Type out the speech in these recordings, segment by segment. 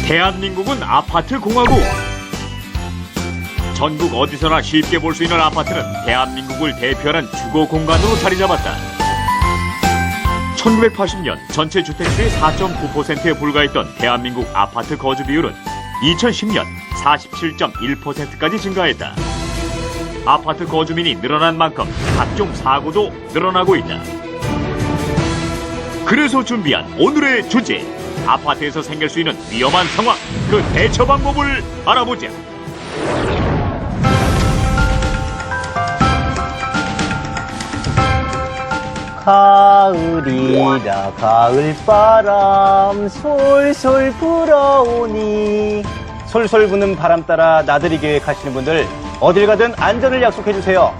대한민국은 아파트 공화국. 전국 어디서나 쉽게 볼 수 있는 아파트는 대한민국을 대표하는 주거 공간으로 자리 잡았다. 1980년 전체 주택수의 4.9%에 불과했던 대한민국 아파트 거주 비율은 2010년 47.1%까지 증가했다. 아파트 거주민이 늘어난 만큼 각종 사고도 늘어나고 있다. 그래서 준비한 오늘의 주제, 아파트에서 생길 수 있는 위험한 상황, 그 대처 방법을 알아보자. 가을이라 가을바람 솔솔 불어오니. 솔솔 부는 바람 따라 나들이 계획하시는 분들 어딜 가든 안전을 약속해주세요.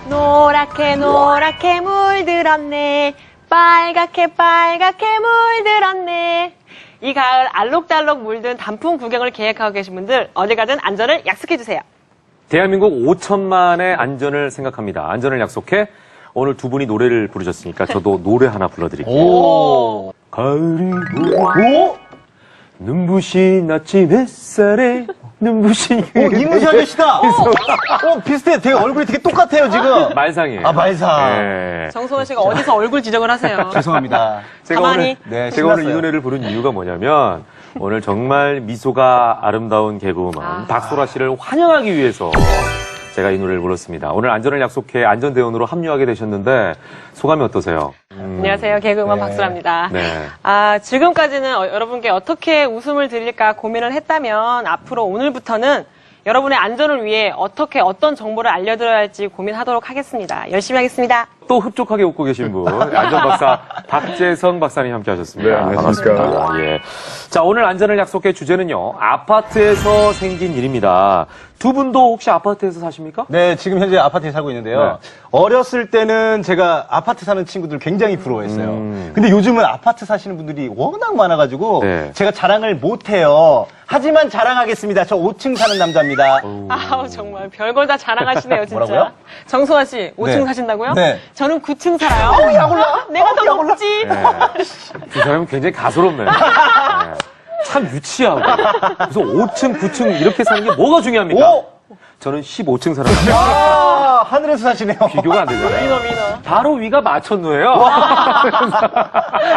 노랗게 노랗게 물들었네, 빨갛게 빨갛게 물들었네. 이 가을 알록달록 물든 단풍 구경을 계획하고 계신 분들 어딜 가든 안전을 약속해주세요. 대한민국 5천만의 안전을 생각합니다. 안전을 약속해 오늘 두 분이 노래를 부르셨으니까 저도 노래 하나 불러드릴게요. 오. 가을이 오고 눈부신 아침 햇살에 눈부신 이문세 아저씨다. 비슷해. 되게 얼굴이 되게 똑같아요 지금. 말상이에요. 아, 말상. 네. 정소원 씨가 어디서 얼굴 지적을 하세요? 죄송합니다. 제가 가만히. 제가 오늘 이 노래를 부른 이유가 뭐냐면 오늘 정말 미소가 아름다운 개그우먼 박소라 씨를 환영하기 위해서 제가 이 노래를 불렀습니다. 오늘 안전을 약속해 안전대원으로 합류하게 되셨는데 소감이 어떠세요? 안녕하세요. 개그우먼 네. 박수라입니다. 네. 지금까지는 여러분께 어떻게 웃음을 드릴까 고민을 했다면 앞으로 오늘부터는 여러분의 안전을 위해 어떤 정보를 알려드려야 할지 고민하도록 하겠습니다. 열심히 하겠습니다. 또 흡족하게 웃고 계신 분, 안전박사 박재성 박사님 함께 하셨습니다. 네, 안녕하십니까. 반갑습니다. 예. 자, 오늘 안전을 약속해 주제는요, 아파트에서 생긴 일입니다. 두 분도 혹시 아파트에서 사십니까? 네, 지금 현재 아파트에 살고 있는데요. 네. 어렸을 때는 제가 아파트 사는 친구들 굉장히 부러워했어요. 근데 요즘은 아파트 사시는 분들이 워낙 많아가지고 네. 제가 자랑을 못해요. 하지만 자랑하겠습니다. 저 5층 사는 남자입니다. 아우, 정말 별걸 다 자랑하시네요, 진짜. 뭐라고요? 정소아 씨, 5층 네. 사신다고요? 네. 저는 9층 살아요. 약 올라? 내가 더 높지. 네. 두 사람은 굉장히 가소롭네요. 네. 참 유치하고. 그래서 5층, 9층 이렇게 사는 게 뭐가 중요합니까? 오! 저는 15층 사람입니다. 아, 하늘에서 사시네요. 비교가 안 되잖아요. 민어. 바로 위가 마천루예요.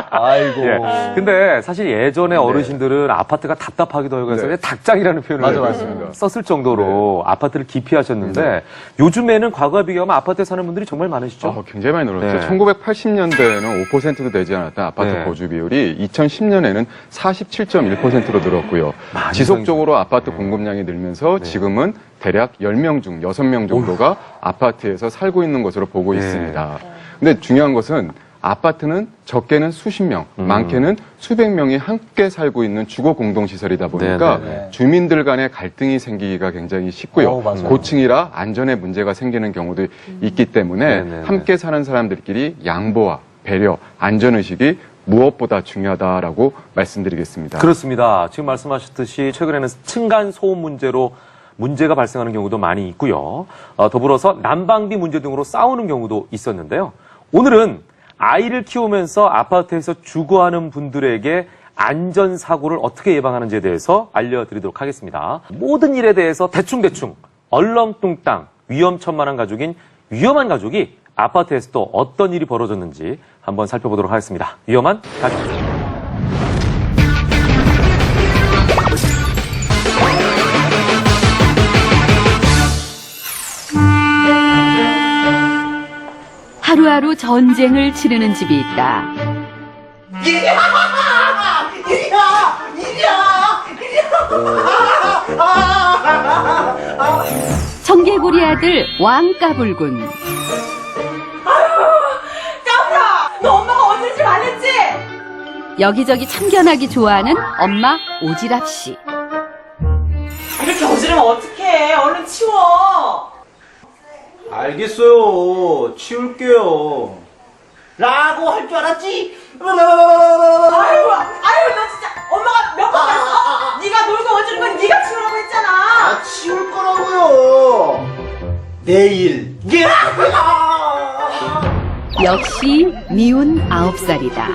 아이고. 예. 근데 사실 예전에 어르신들은 아파트가 답답하기도 하고 해서 네. 닭장이라는 표현을 맞아, 맞습니다. 썼을 정도로 아파트를 기피하셨는데 요즘에는 과거와 비교하면 아파트에 사는 분들이 정말 많으시죠? 굉장히 많이 늘었죠. 네. 1980년대에는 5%도 되지 않았던 아파트 네. 거주 비율이 2010년에는 47.1%로 늘었고요. 많이 지속적으로 아파트 공급량이 늘면서 지금은 대략 10명 중 6명 정도가 아파트에서 살고 있는 것으로 보고 네. 있습니다. 근데 중요한 것은 아파트는 적게는 수십 명, 많게는 수백 명이 함께 살고 있는 주거 공동시설이다 보니까 네. 주민들 간의 갈등이 생기기가 굉장히 쉽고요. 맞아요. 고층이라 안전에 문제가 생기는 경우도 있기 때문에 네. 함께 사는 사람들끼리 양보와 배려, 안전의식이 무엇보다 중요하다라고 말씀드리겠습니다. 그렇습니다. 지금 말씀하셨듯이 최근에는 층간 소음 문제로 문제가 발생하는 경우도 많이 있고요. 더불어서 난방비 문제 등으로 싸우는 경우도 있었는데요. 오늘은 아이를 키우면서 아파트에서 주거하는 분들에게 안전사고를 어떻게 예방하는지에 대해서 알려드리도록 하겠습니다. 모든 일에 대해서 대충대충 얼렁뚱땅 위험천만한 가족인 위험한 가족이 아파트에서 또 어떤 일이 벌어졌는지 한번 살펴보도록 하겠습니다. 위험한 가족. 하루하루 전쟁을 치르는 집이 있다. 청개구리 아들 왕까불군. 까불아! 너 엄마가 어질지 말랬지? 여기저기 참견하기 좋아하는 엄마 오지랖 씨. 이렇게 어지르면 어떡해. 얼른 치워. 알겠어요. 치울게요. 라고 할 줄 알았지? 아유, 너 진짜 엄마가 몇 번 그랬어? 네가 놀고 어지른 건 네가 치우라고 했잖아. 치울 거라고요. 내일. 역시 미운 9살이다.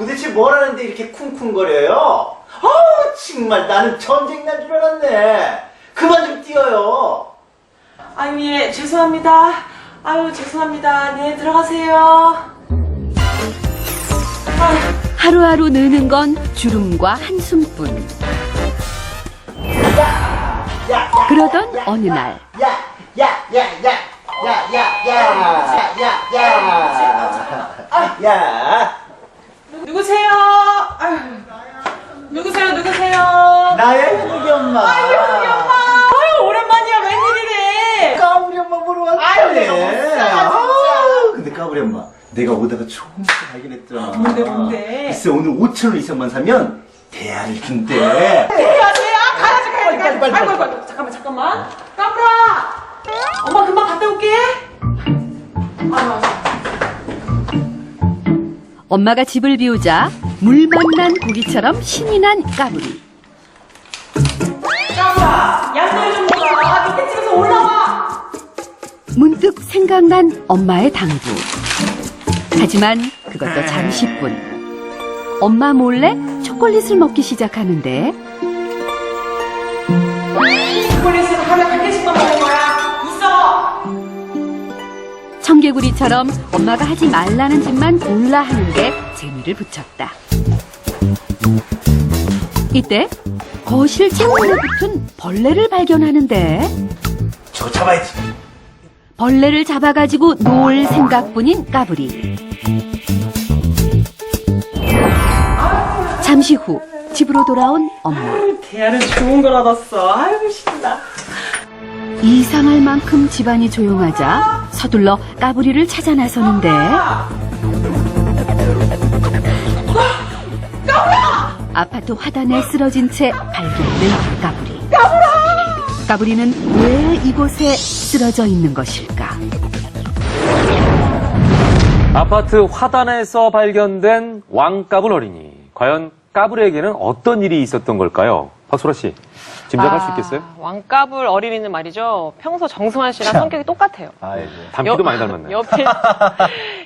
도대체 뭘 하는데 이렇게 쿵쿵거려요? 정말 나는 전쟁 날 줄 알았네. 그만 좀 뛰어요. 아유, 예, 죄송합니다. 아유, 죄송합니다. 네, 들어가세요. 하루하루 느는 건 주름과 한숨뿐. 그러던 어느 날 야, 누구세요? 아유, 누구세요? 나야 현욱이 엄마. 아유, 우리 엄마. 아유, 오랜만이야. 웬일이래? 까불이 엄마 보러 왔네. 아유, 내가 진짜. 근데 까불이 엄마, 내가 오다가 좋은 거 발견했더라. 뭔데? 글쎄, 오늘 5,000원 이상만 사면 대야를 준대. 가세요. 가야지. 빨리. 아이고. 잠깐만. 까불아. 엄마 금방 갔다 올게. 아유. 엄마가 집을 비우자 물 만난 고기처럼 신이 난 까불이. 까불아. 양말 좀 먹어. 밑에 집에서 올라와. 문득 생각난 엄마의 당부. 하지만 그것도 잠시뿐. 엄마 몰래 초콜릿을 먹기 시작하는데 초콜릿은 하루에 한 개씩만 먹는 거야. 있어. 청개구리처럼 엄마가 하지 말라는 짓만 골라 하는 게 재미를 붙였다. 이때 거실 창문에 붙은 벌레를 발견하는데 저 잡아야지. 벌레를 잡아가지고 놓을 생각뿐인 까불이. 잠시 후 집으로 돌아온 엄마. 대야는 좋은 걸 얻었어. 아이고, 신나. 이상할 만큼 집안이 조용하자 서둘러 까불이를 찾아 나서는데 아파트 화단에 쓰러진 채 발견된 까불이. 까불이는 왜 이곳에 쓰러져 있는 것일까? 아파트 화단에서 발견된 왕까불 어린이. 과연 까불에게는 어떤 일이 있었던 걸까요? 박소라 씨, 짐작할 수 있겠어요? 왕까불 어린이는 말이죠. 평소 정승환 씨랑 성격이 똑같아요. 아이고. 닮기도 많이 닮았네요.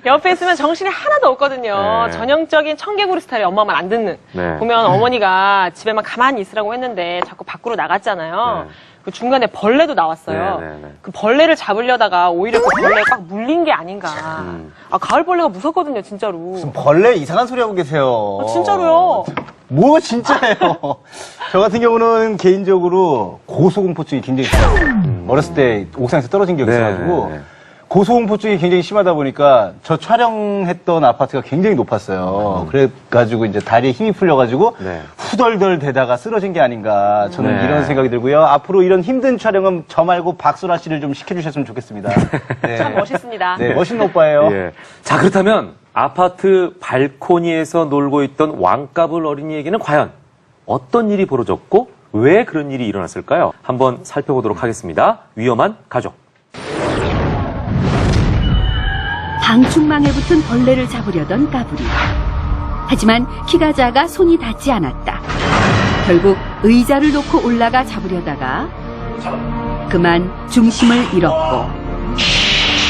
옆에 있으면 정신이 하나도 없거든요. 네. 전형적인 청개구리 스타일의 엄마 말 안 듣는. 네. 보면 어머니가 집에만 가만히 있으라고 했는데 자꾸 밖으로 나갔잖아요. 네. 그 중간에 벌레도 나왔어요. 네. 그 벌레를 잡으려다가 오히려 그 벌레에 꽉 물린 게 아닌가. 가을 벌레가 무섭거든요, 진짜로. 무슨 벌레 이상한 소리 하고 계세요. 진짜로요. 뭐 진짜예요. 저 같은 경우는 개인적으로 고소공포증이 굉장히 심해요. 어렸을 때 옥상에서 떨어진 기억이 있어가지고 네. 고소공포증이 굉장히 심하다 보니까 저 촬영했던 아파트가 굉장히 높았어요. 그래가지고 이제 다리에 힘이 풀려가지고 네. 후덜덜 대다가 쓰러진 게 아닌가 저는 네. 이런 생각이 들고요. 앞으로 이런 힘든 촬영은 저 말고 박소라 씨를 좀 시켜주셨으면 좋겠습니다. 네. 참 멋있습니다. 네, 멋있는 오빠예요. 예. 자, 그렇다면 아파트 발코니에서 놀고 있던 왕까불 어린이에게는 과연 어떤 일이 벌어졌고 왜 그런 일이 일어났을까요? 한번 살펴보도록 하겠습니다. 위험한 가족. 방충망에 붙은 벌레를 잡으려던 까불이. 하지만 키가 작아 손이 닿지 않았다. 결국 의자를 놓고 올라가 잡으려다가 그만 중심을 잃었고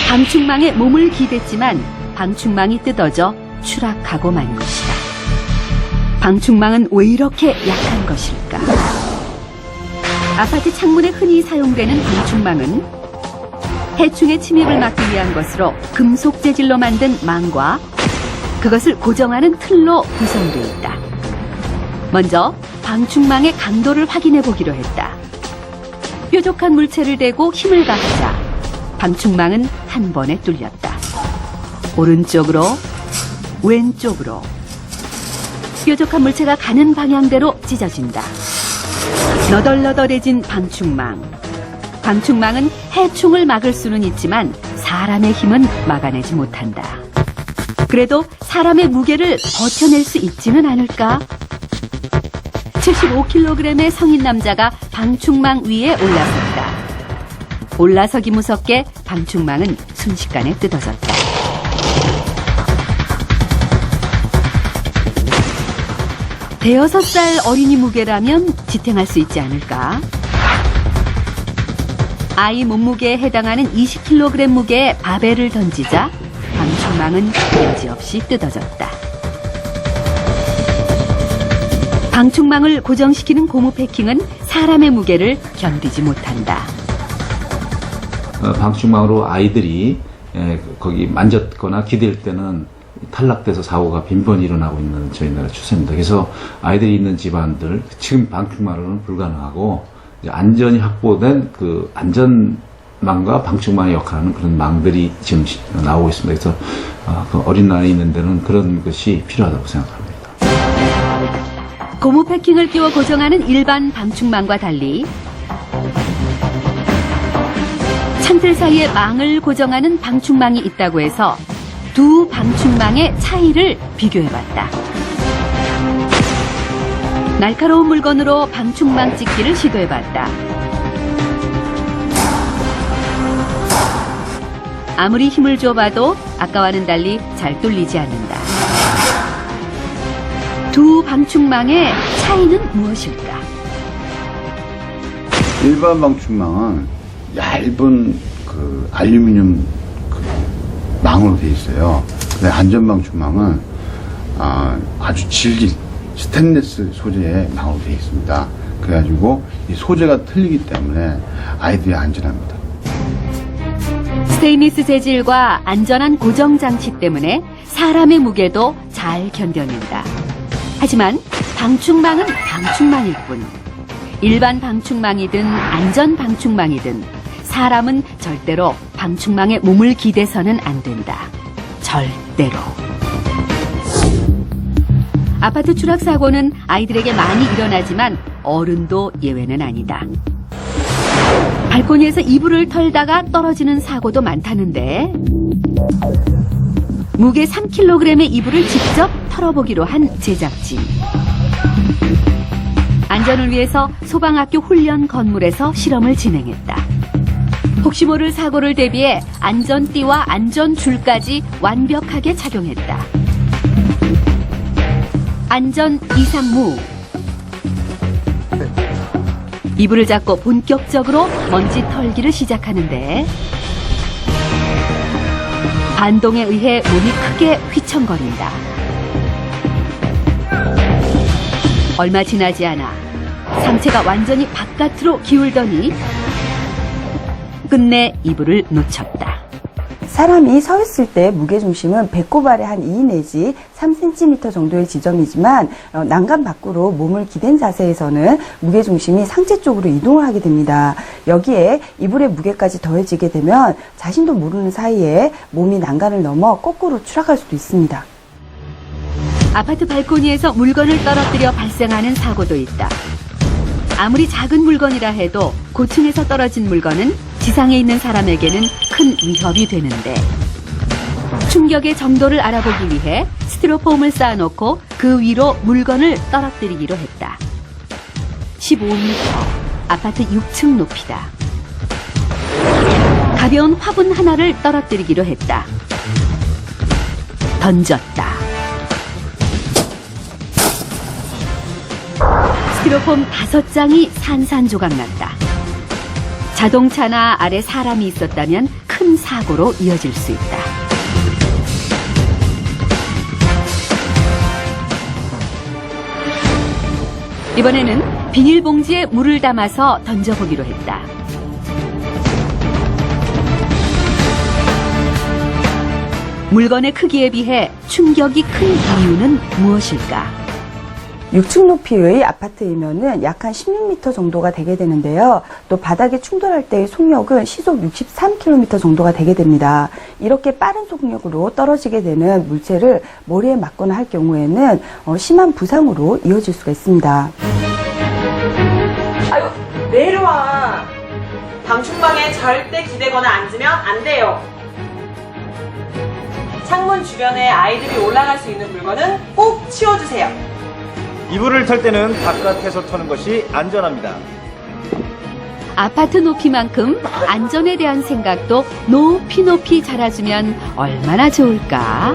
방충망에 몸을 기댔지만 방충망이 뜯어져 추락하고 만 것이다. 방충망은 왜 이렇게 약한 것일까? 아파트 창문에 흔히 사용되는 방충망은 해충의 침입을 막기 위한 것으로 금속 재질로 만든 망과 그것을 고정하는 틀로 구성되어 있다. 먼저 방충망의 강도를 확인해 보기로 했다. 뾰족한 물체를 대고 힘을 가하자 방충망은 한 번에 뚫렸다. 오른쪽으로, 왼쪽으로. 뾰족한 물체가 가는 방향대로 찢어진다. 너덜너덜해진 방충망. 방충망은 해충을 막을 수는 있지만 사람의 힘은 막아내지 못한다. 그래도 사람의 무게를 버텨낼 수 있지는 않을까? 75kg의 성인 남자가 방충망 위에 올라섰다. 올라서기 무섭게 방충망은 순식간에 뜯어졌다. 대여섯 살 어린이 무게라면 지탱할 수 있지 않을까? 아이 몸무게에 해당하는 20kg 무게의 바벨을 던지자 방충망은 여지없이 뜯어졌다. 방충망을 고정시키는 고무 패킹은 사람의 무게를 견디지 못한다. 방충망으로 아이들이 거기 만졌거나 기댈 때는 탈락돼서 사고가 빈번히 일어나고 있는 저희 나라 추세입니다. 그래서 아이들이 있는 집안들 지금 방충망으로는 불가능하고 이제 안전이 확보된 그 안전망과 방충망의 역할하는 그런 망들이 지금 나오고 있습니다. 그래서 그 어린 아이 있는 데는 그런 것이 필요하다고 생각합니다. 고무 패킹을 끼워 고정하는 일반 방충망과 달리 창틀 사이에 망을 고정하는 방충망이 있다고 해서 두 방충망의 차이를 비교해봤다. 날카로운 물건으로 방충망 찍기를 시도해봤다. 아무리 힘을 줘봐도 아까와는 달리 잘 뚫리지 않는다. 두 방충망의 차이는 무엇일까? 일반 방충망은 얇은 그 알루미늄 그 망으로 되어 있어요. 근데 안전 방충망은 아주 질긴 스테인리스 소재의 망으로 되어 있습니다. 그래가지고 이 소재가 틀리기 때문에 아이들이 안전합니다. 스테인리스 재질과 안전한 고정 장치 때문에 사람의 무게도 잘 견뎌낸다. 하지만 방충망은 방충망일 뿐. 일반 방충망이든 안전 방충망이든 사람은 절대로 방충망에 몸을 기대서는 안 된다. 절대로. 아파트 추락 사고는 아이들에게 많이 일어나지만 어른도 예외는 아니다. 발코니에서 이불을 털다가 떨어지는 사고도 많다는데 무게 3kg의 이불을 직접 털어보기로 한 제작진. 안전을 위해서 소방학교 훈련 건물에서 실험을 진행했다. 혹시 모를 사고를 대비해 안전띠와 안전줄까지 완벽하게 착용했다. 안전 이상무. 이불을 잡고 본격적으로 먼지 털기를 시작하는데 반동에 의해 몸이 크게 휘청거린다. 얼마 지나지 않아 상체가 완전히 바깥으로 기울더니 끝내 이불을 놓쳤다. 사람이 서 있을 때 무게중심은 배꼽 아래 한 2 내지 3cm 정도의 지점이지만 난간 밖으로 몸을 기댄 자세에서는 무게중심이 상체 쪽으로 이동을 하게 됩니다. 여기에 이불의 무게까지 더해지게 되면 자신도 모르는 사이에 몸이 난간을 넘어 거꾸로 추락할 수도 있습니다. 아파트 발코니에서 물건을 떨어뜨려 발생하는 사고도 있다. 아무리 작은 물건이라 해도 고층에서 떨어진 물건은 지상에 있는 사람에게는 큰 위협이 되는데 충격의 정도를 알아보기 위해 스티로폼을 쌓아놓고 그 위로 물건을 떨어뜨리기로 했다. 15m, 아파트 6층 높이다. 가벼운 화분 하나를 떨어뜨리기로 했다. 던졌다. 스티로폼 5장이 산산조각 났다. 자동차나 아래 사람이 있었다면 큰 사고로 이어질 수 있다. 이번에는 비닐봉지에 물을 담아서 던져보기로 했다. 물건의 크기에 비해 충격이 큰 이유는 무엇일까? 6층 높이의 아파트이면은 약 한 16m 정도가 되게 되는데요. 또 바닥에 충돌할 때의 속력은 시속 63km 정도가 되게 됩니다. 이렇게 빠른 속력으로 떨어지게 되는 물체를 머리에 맞거나 할 경우에는 심한 부상으로 이어질 수가 있습니다. 아유, 내려와. 방충망에 절대 기대거나 앉으면 안 돼요. 창문 주변에 아이들이 올라갈 수 있는 물건은 꼭 치워주세요. 이불을 털 때는 바깥에서 터는 것이 안전합니다. 아파트 높이만큼 안전에 대한 생각도 높이 자라주면 얼마나 좋을까?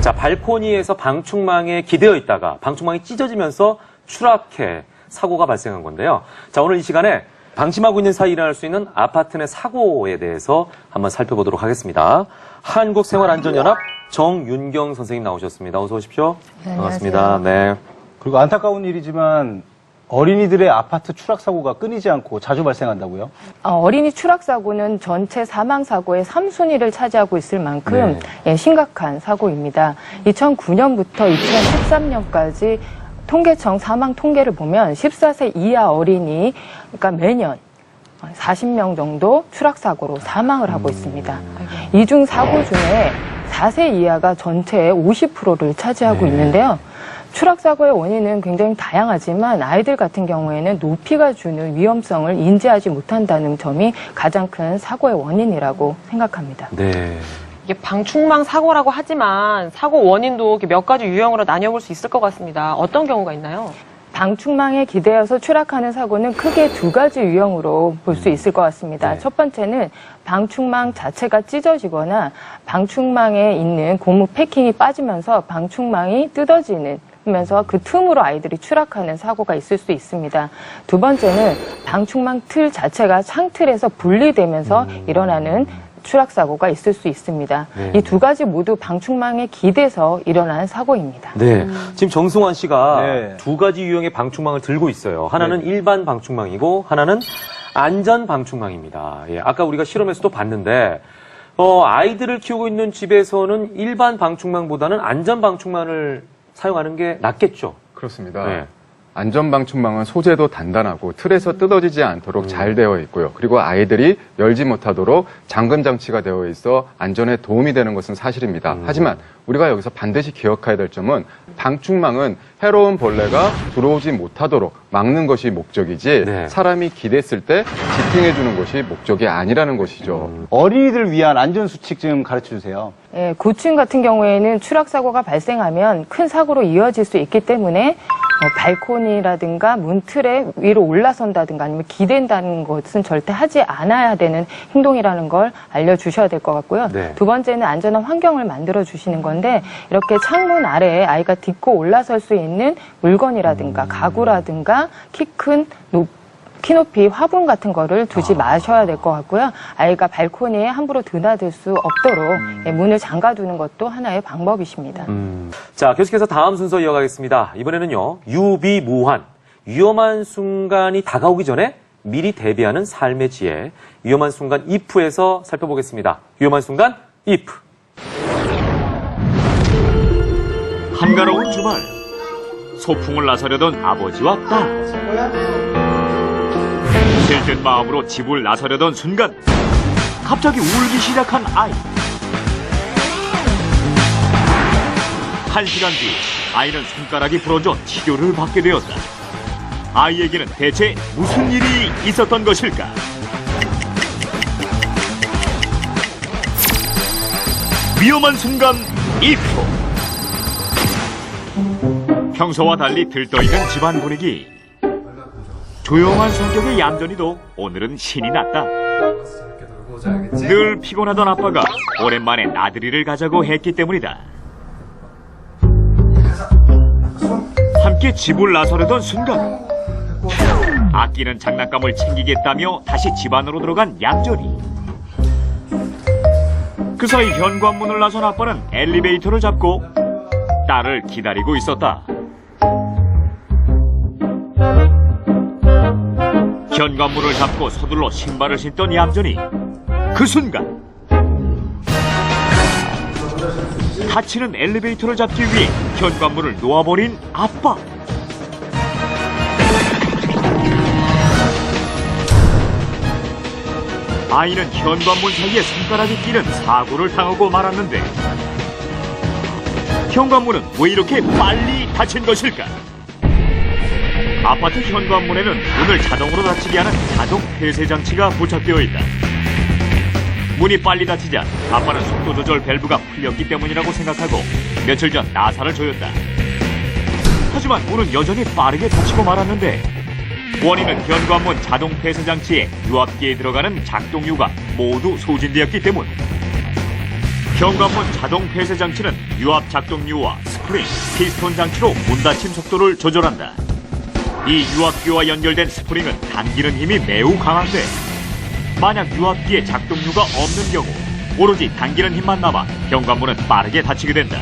자, 발코니에서 방충망에 기대어 있다가 방충망이 찢어지면서 추락해 사고가 발생한 건데요. 자, 오늘 이 시간에 방심하고 있는 사이 일어날 수 있는 아파트 내 사고에 대해서 한번 살펴보도록 하겠습니다. 한국생활안전연합 정윤경 선생님 나오셨습니다. 어서 오십시오. 네, 반갑습니다. 네. 그리고 안타까운 일이지만 어린이들의 아파트 추락 사고가 끊이지 않고 자주 발생한다고요? 어린이 추락 사고는 전체 사망 사고의 3순위를 차지하고 있을 만큼 심각한 사고입니다. 2009년부터 2013년까지 통계청 사망 통계를 보면 14세 이하 어린이, 그러니까 매년 40명 정도 추락 사고로 사망을 하고 있습니다. 이 중 사고 중에 4세 이하가 전체의 50%를 차지하고 있는데요. 추락 사고의 원인은 굉장히 다양하지만 아이들 같은 경우에는 높이가 주는 위험성을 인지하지 못한다는 점이 가장 큰 사고의 원인이라고 생각합니다. 네. 이게 방충망 사고라고 하지만 사고 원인도 이렇게 몇 가지 유형으로 나뉘어볼 수 있을 것 같습니다. 어떤 경우가 있나요? 방충망에 기대어서 추락하는 사고는 크게 두 가지 유형으로 볼 수 있을 것 같습니다. 첫 번째는 방충망 자체가 찢어지거나 방충망에 있는 고무 패킹이 빠지면서 방충망이 뜯어지는 면서 그 틈으로 아이들이 추락하는 사고가 있을 수 있습니다. 두 번째는 방충망 틀 자체가 창틀에서 분리되면서 일어나는 추락 사고가 있을 수 있습니다. 이 두 가지 모두 방충망에 기대서 일어나는 사고입니다. 네. 지금 정승환 씨가 네. 두 가지 유형의 방충망을 들고 있어요. 하나는 일반 방충망이고 하나는 안전 방충망입니다. 예, 아까 우리가 실험에서도 봤는데 아이들을 키우고 있는 집에서는 일반 방충망보다는 안전 방충망을 사용하는 게 낫겠죠. 그렇습니다. 네. 안전방충망은 소재도 단단하고 틀에서 뜯어지지 않도록 잘 되어 있고요. 그리고 아이들이 열지 못하도록 잠금 장치가 되어 있어 안전에 도움이 되는 것은 사실입니다. 하지만 우리가 여기서 반드시 기억해야 될 점은 방충망은 해로운 벌레가 들어오지 못하도록 막는 것이 목적이지 네. 사람이 기댔을 때 지탱해 주는 것이 목적이 아니라는 것이죠. 어린이들 위한 안전수칙 좀 가르쳐 주세요. 예, 고층 같은 경우에는 추락 사고가 발생하면 큰 사고로 이어질 수 있기 때문에 발코니라든가 문틀에 위로 올라선다든가 아니면 기댄다는 것은 절대 하지 않아야 되는 행동이라는 걸 알려주셔야 될 것 같고요. 네. 두 번째는 안전한 환경을 만들어 주시는 건데 이렇게 창문 아래에 아이가 딛고 올라설 수 있는 물건이라든가 가구라든가 키높이 화분 같은 거를 두지 마셔야 될 것 같고요. 아이가 발코니에 함부로 드나들 수 없도록 문을 잠가두는 것도 하나의 방법이십니다. 자, 계속해서 다음 순서 이어가겠습니다. 이번에는요, 유비무환. 위험한 순간이 다가오기 전에 미리 대비하는 삶의 지혜. 위험한 순간 IF에서 살펴보겠습니다. 위험한 순간 IF. 한가로운 주말 소풍을 나서려던 아버지와 딸 들뜬 마음으로 집을 나서려던 순간 갑자기 울기 시작한 아이. 1시간 뒤 아이는 손가락이 부러져 치료를 받게 되었다. 아이에게는 대체 무슨 일이 있었던 것일까? 위험한 순간 IF. 평소와 달리 들떠있는 집안 분위기. 조용한 성격의 얌전이도 오늘은 신이 났다. 늘 피곤하던 아빠가 오랜만에 나들이를 가자고 했기 때문이다. 함께 집을 나서려던 순간 아끼는 장난감을 챙기겠다며 다시 집 안으로 들어간 얌전이. 그 사이 현관문을 나선 아빠는 엘리베이터를 잡고 딸을 기다리고 있었다. 현관문을 잡고 서둘러 신발을 신던 얌전이. 그 순간 닫히는 엘리베이터를 잡기 위해 현관문을 놓아버린 아빠. 아이는 현관문 사이에 손가락이 끼는 사고를 당하고 말았는데 현관문은 왜 이렇게 빨리 닫힌 것일까? 아파트 현관문에는 문을 자동으로 닫히게 하는 자동 폐쇄 장치가 부착되어 있다. 문이 빨리 닫히자 아빠는 속도 조절 밸브가 풀렸기 때문이라고 생각하고 며칠 전 나사를 조였다. 하지만 문은 여전히 빠르게 닫히고 말았는데 원인은 현관문 자동 폐쇄 장치에 유압기에 들어가는 작동유가 모두 소진되었기 때문. 현관문 자동 폐쇄 장치는 유압 작동유와 스프링, 피스톤 장치로 문 닫힘 속도를 조절한다. 이 유압기와 연결된 스프링은 당기는 힘이 매우 강한데 만약 유압기에 작동유가 없는 경우 오로지 당기는 힘만 남아 현관문은 빠르게 닫히게 된다.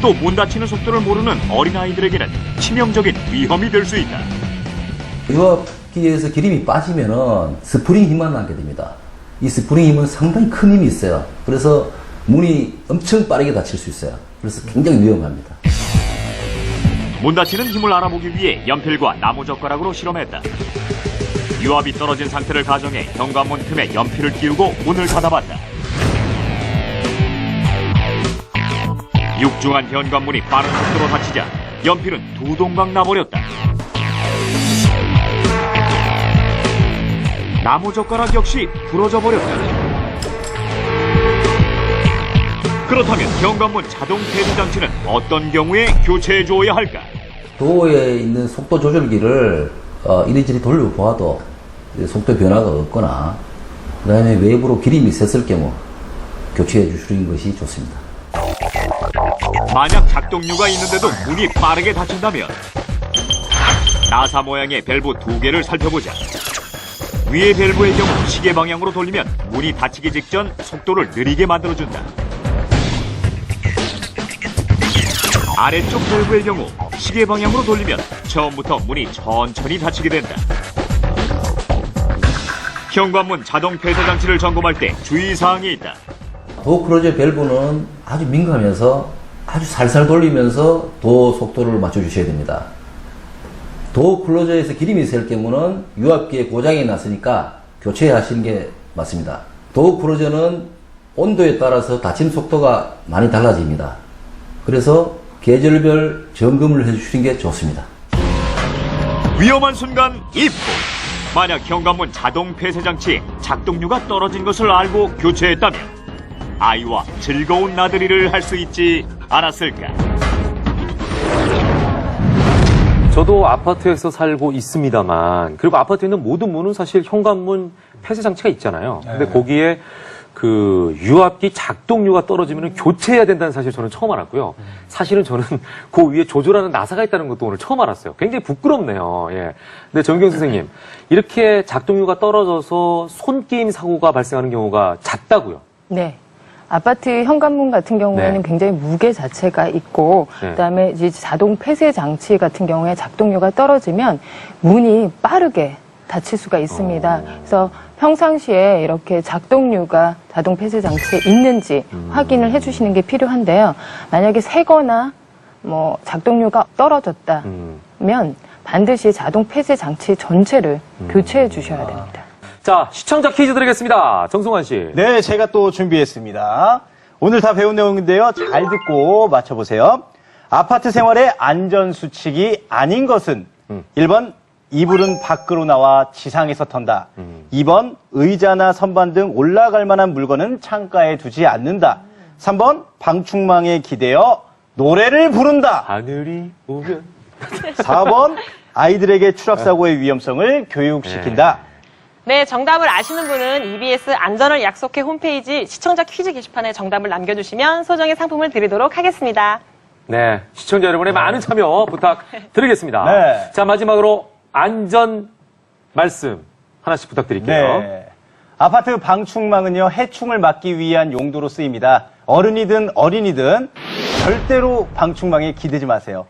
또 문 닫히는 속도를 모르는 어린아이들에게는 치명적인 위험이 될 수 있다. 유압기에서 기름이 빠지면은 스프링 힘만 남게 됩니다. 이 스프링 힘은 상당히 큰 힘이 있어요. 그래서 문이 엄청 빠르게 닫힐 수 있어요. 그래서 굉장히 위험합니다. 문 닫히는 힘을 알아보기 위해 연필과 나무젓가락으로 실험했다. 유압이 떨어진 상태를 가정해 현관문 틈에 연필을 끼우고 문을 닫아봤다. 육중한 현관문이 빠른 속도로 닫히자 연필은 두 동강 나버렸다. 나무젓가락 역시 부러져 버렸다. 그렇다면 현관문 자동 폐쇄 장치는 어떤 경우에 교체해 주어야 할까? 도어에 있는 속도 조절기를 이리저리 돌려보아도 속도 변화가 없거나 그 다음에 외부로 기름이 샜을 경우 교체해 주시는 것이 좋습니다. 만약 작동류가 있는데도 문이 빠르게 닫힌다면 나사 모양의 밸브 두 개를 살펴보자. 위의 밸브의 경우 시계 방향으로 돌리면 문이 닫히기 직전 속도를 느리게 만들어준다. 아래쪽 밸브의 경우 시계 방향으로 돌리면 처음부터 문이 천천히 닫히게 된다. 현관문 자동 폐쇄 장치를 점검할 때 주의사항이 있다. 도어 클로저 밸브는 아주 민감해서 아주 살살 돌리면서 도어 속도를 맞춰주셔야 됩니다. 도어 클로저에서 기름이 셀 경우는 유압기에 고장이 났으니까 교체하시는 게 맞습니다. 도어 클로저는 온도에 따라서 닫힘 속도가 많이 달라집니다. 그래서 계절별 점검을 해주시는 게 좋습니다. 위험한 순간 입구. 만약 현관문 자동 폐쇄 장치에 작동류가 떨어진 것을 알고 교체했다면 아이와 즐거운 나들이를 할 수 있지 않았을까? 저도 아파트에서 살고 있습니다만, 그리고 아파트에 있는 모든 문은 사실 현관문 폐쇄 장치가 있잖아요. 근데 거기에 그 유압기 작동류가 떨어지면 교체해야 된다는 사실 저는 처음 알았고요. 사실은 저는 그 위에 조절하는 나사가 있다는 것도 오늘 처음 알았어요. 굉장히 부끄럽네요. 예. 근데 정경 선생님, 이렇게 작동류가 떨어져서 손게임 사고가 발생하는 경우가 잦다고요? 네. 아파트 현관문 같은 경우에는 네. 굉장히 무게 자체가 있고, 네. 그다음에 이제 자동 폐쇄 장치 같은 경우에 작동류가 떨어지면 문이 빠르게 닫힐 수가 있습니다. 그래서 평상시에 이렇게 작동류가 자동 폐쇄 장치에 있는지 확인을 해주시는 게 필요한데요. 만약에 새거나 뭐 작동류가 떨어졌다면 반드시 자동 폐쇄 장치 전체를 교체해 주셔야 됩니다. 자, 시청자 퀴즈 드리겠습니다. 정승환 씨. 네, 제가 또 준비했습니다. 오늘 다 배운 내용인데요. 잘 듣고 맞춰보세요. 아파트 생활의 안전수칙이 아닌 것은 1번 이불은 밖으로 나와 지상에서 턴다. 2번 의자나 선반 등 올라갈 만한 물건은 창가에 두지 않는다. 3번 방충망에 기대어 노래를 부른다. 하늘이 오면 4번 아이들에게 추락사고의 위험성을 교육시킨다. 네, 정답을 아시는 분은 EBS 안전을 약속해 홈페이지 시청자 퀴즈 게시판에 정답을 남겨주시면 소정의 상품을 드리도록 하겠습니다. 네, 시청자 여러분의 많은 참여 부탁드리겠습니다. 네. 자, 마지막으로 안전 말씀 하나씩 부탁드릴게요. 네. 아파트 방충망은요, 해충을 막기 위한 용도로 쓰입니다. 어른이든 어린이든 절대로 방충망에 기대지 마세요.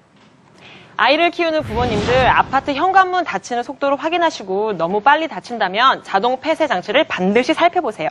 아이를 키우는 부모님들 아파트 현관문 닫히는 속도를 확인하시고 너무 빨리 닫힌다면 자동 폐쇄 장치를 반드시 살펴보세요.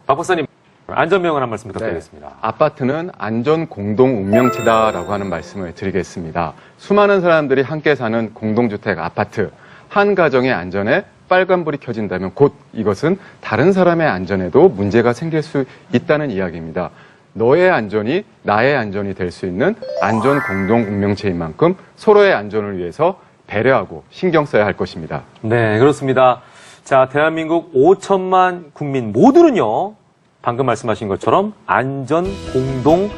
박 박사님, 안전명언 한 말씀 부탁드리겠습니다. 아파트는 안전 공동 운명체다라고 하는 말씀을 드리겠습니다. 수많은 사람들이 함께 사는 공동주택 아파트, 한 가정의 안전에 빨간불이 켜진다면 곧 이것은 다른 사람의 안전에도 문제가 생길 수 있다는 이야기입니다. 너의 안전이 나의 안전이 될 수 있는 안전 공동 운명체인 만큼 서로의 안전을 위해서 배려하고 신경 써야 할 것입니다. 네, 그렇습니다. 자, 대한민국 5천만 국민 모두는요, 방금 말씀하신 것처럼 안전 공동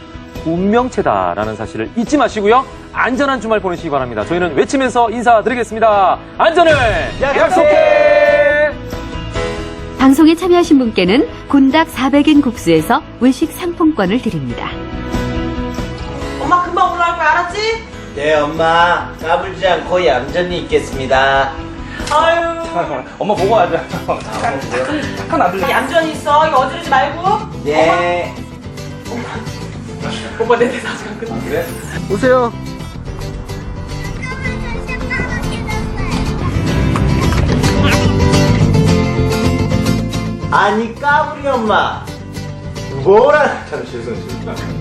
운명체다라는 사실을 잊지 마시고요. 안전한 주말 보내시기 바랍니다. 저희는 외치면서 인사드리겠습니다. 안전을 약속해! 방송에 참여하신 분께는 곤닭 400인 국수에서 외식 상품권을 드립니다. 엄마 금방 올라올 거야, 알았지? 네, 엄마. 까불지 않고 얌전히 있겠습니다. 아유. 엄마 보고 하자. 잠깐 안 들려. 얌전히 있어. 이거 어지르지 말고. 예. 오빠 내 대사 아직 안 끝났어. 그래? 오세요. 아니 까불이 엄마. 뭐라? 참 죄송해요.